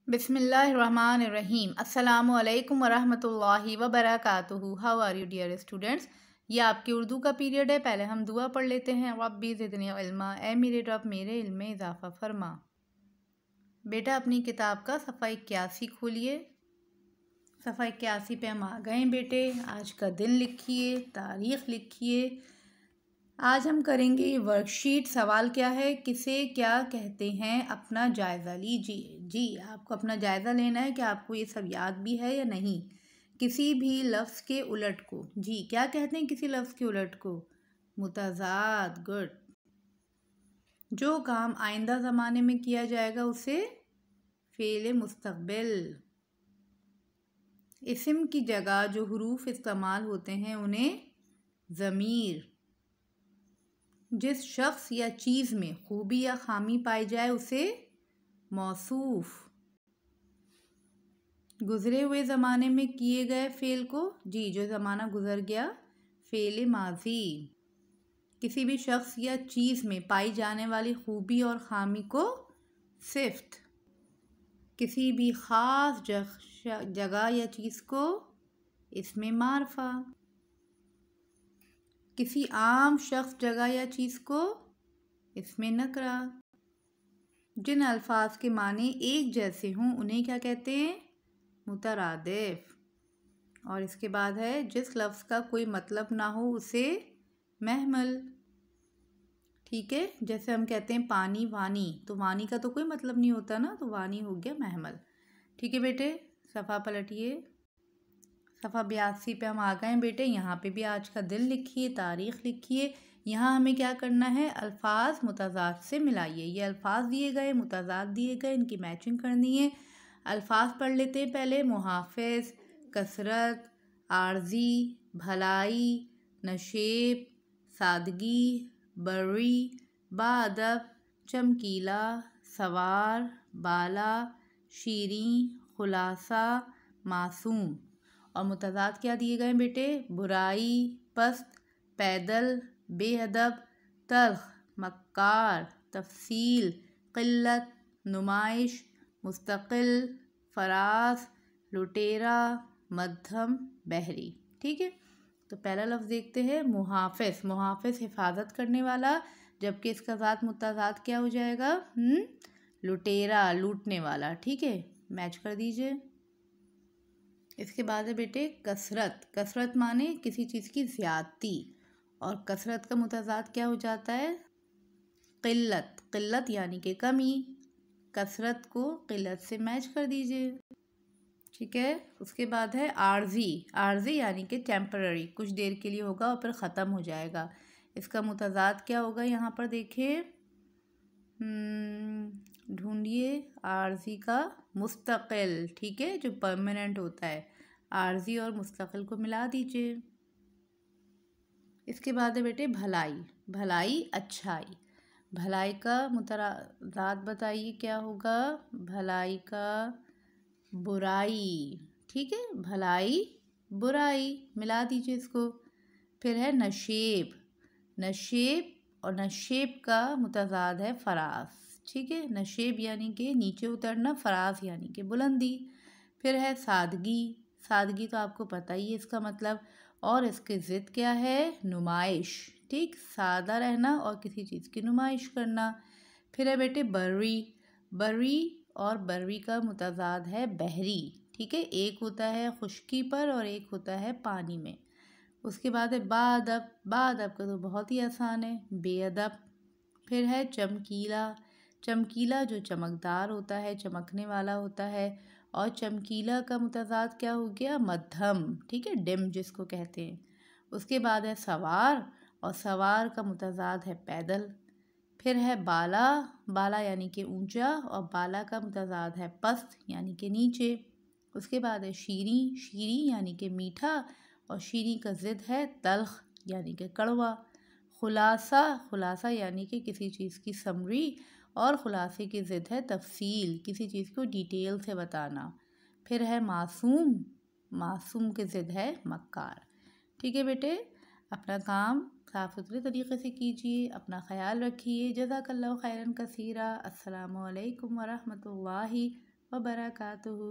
बिस्मिल्लाहिर्रहमानिर्रहीम। अस्सलामु अलैकुम वरहमतुल्लाहि वबरकातुहू। How are you dear students. ये आपकी उर्दू का पीरियड है। पहले हम दुआ पढ़ लेते हैं। रब्बी ज़िदनी इल्मा, ए मेरे रब मेरे इल्म में इजाफ़ा फरमा। बेटा अपनी किताब का सफ़ा 81 खोलिए। सफ़ा 81 पे हम आ गए बेटे। आज का दिन लिखिए, तारीख़ लिखिए। आज हम करेंगे ये वर्कशीट। सवाल क्या है, किसे क्या कहते हैं, अपना जायज़ा लीजिए। जी, आपको अपना जायज़ा लेना है कि आपको ये सब याद भी है या नहीं। किसी भी लफ्ज़ के उलट को, जी क्या कहते हैं किसी लफ्ज़ के उलट को? मुतज़ाद। गुड। जो काम आइंदा ज़माने में किया जाएगा उसे फ़ेल मुस्तक़बिल। इस्म की जगह जो हुरूफ इस्तेमाल होते हैं उन्हें ज़मीर। जिस शख्स या चीज़ में खूबी या खामी पाई जाए उसे मौसूफ। गुज़रे हुए ज़माने में किए गए फ़ेल को, जी जो ज़माना गुज़र गया, फ़ेल माज़ी। किसी भी शख्स या चीज़ में पाई जाने वाली खूबी और खामी को सिफ़त। किसी भी ख़ास जगह या चीज़ को इसमें मारफ़ा। किसी आम शख्स, जगह या चीज़ को इसमें नकरा। जिन अल्फाज के माने एक जैसे हों उन्हें क्या कहते हैं? मुतरादिफ। और इसके बाद है जिस लफ्ज़ का कोई मतलब ना हो उसे महमल। ठीक है, जैसे हम कहते हैं पानी वानी, तो वानी का तो कोई मतलब नहीं होता ना, तो वानी हो गया महमल। ठीक है बेटे, सफ़ा पलटिए। सफ़ा 82 पे हम आ गए बेटे। यहाँ पे भी आज का दिन लिखिए, तारीख़ लिखिए। यहाँ हमें क्या करना है, अल्फाज मुतज़ाद से मिलाइए। ये अल्फाज दिए गए, मुतज़ाद दिए गए, इनकी मैचिंग करनी है। अल्फाज पढ़ लेते हैं पहले। मुहाफ़िज़, कसरत, आर्जी, भलाई, नशेब, सादगी, बर्री, बाअदब, चमकीला, सवार, बाला, शीरीं, खुलासा, मासूम। और मुतज़ाद क्या दिए गए बेटे? बुराई, पस्त, पैदल, बेअदब, तल्ख़, मक्कार, तफ़सील, क़िल्लत, नुमाइश, मुस्तक़िल, फ़राज़, लुटेरा, मध्यम, बहरी। ठीक है, तो पहला लफ्ज़ देखते हैं मुहाफ़िज़। मुहाफ़िज़ हिफाजत करने वाला, जबकि इसका ज़ात मुतज़ाद क्या हो जाएगा? लुटेरा, लूटने वाला। ठीक है, मैच कर दीजिए। इसके बाद है बेटे कसरत। कसरत माने किसी चीज़ की ज़्यादती, और कसरत का मुतज़ाद क्या हो जाता है? क़िल्लत। क़िल्लत यानी कि कमी। कसरत को क़िल्लत से मैच कर दीजिए। ठीक है, उसके बाद है आर्जी। आर्जी यानी कि टेम्पररी, कुछ देर के लिए होगा और फिर ख़त्म हो जाएगा। इसका मुतज़ाद क्या होगा? यहाँ पर देखिए, ढूंढिए आर्जी का मुस्तक़िल। ठीक है, जो परमानेंट होता है। आर्जी और मुस्तक़िल को मिला दीजिए। इसके बाद है बेटे भलाई। भलाई अच्छाई। भलाई का मुतज़ाद बताइए क्या होगा? भलाई का बुराई। ठीक है, भलाई बुराई, मिला दीजिए इसको। फिर है नशेब। नशेब और नशेब का मुतज़ाद है फ़राज़। ठीक है, नशेब यानी कि नीचे उतरना, फ़राज़ यानी कि बुलंदी। फिर है सादगी। सादगी तो आपको पता ही है इसका मतलब, और इसके ज़िद क्या है? नुमाइश। ठीक, सादा रहना और किसी चीज़ की नुमाइश करना। फिर है बेटे बर्री। बर्री और बर्री का मुतज़ाद है बहरी। ठीक है, एक होता है खुश्की पर और एक होता है पानी में। उसके बाद है बाअदब। बाअदब का तो बहुत ही आसान है, बेअदब। फिर है चमकीला। चमकीला जो चमकदार होता है, चमकने वाला होता है। और चमकीला का मुतज़ाद क्या हो गया? मध्यम। ठीक है, डिम जिसको कहते हैं। उसके बाद है सवार, और सवार का मुतज़ाद है पैदल। फिर है बाला। बाला यानी कि ऊंचा, और बाला का मुतज़ाद है पस्त यानी कि नीचे। उसके बाद है शीरीं। शीरीं यानी कि मीठा, और शीरीं का ज़िद है तल्ख़ यानी कि कड़वा। खुलासा। खुलासा यानी कि किसी चीज़ की समरी, और खुलासे की ज़िद है तफसील, किसी चीज़ को डिटेल से बताना। फिर है मासूम। मासूम की ज़िद है मक्कार। ठीक है बेटे, अपना काम साफ़ सुथरे तरीक़े से कीजिए, अपना ख़याल रखिए। जज़ाकल्लाहु खैरन कसीरा। अस्सलामु अलैकुम वरहमतुल्लाहि व बरकातुहू।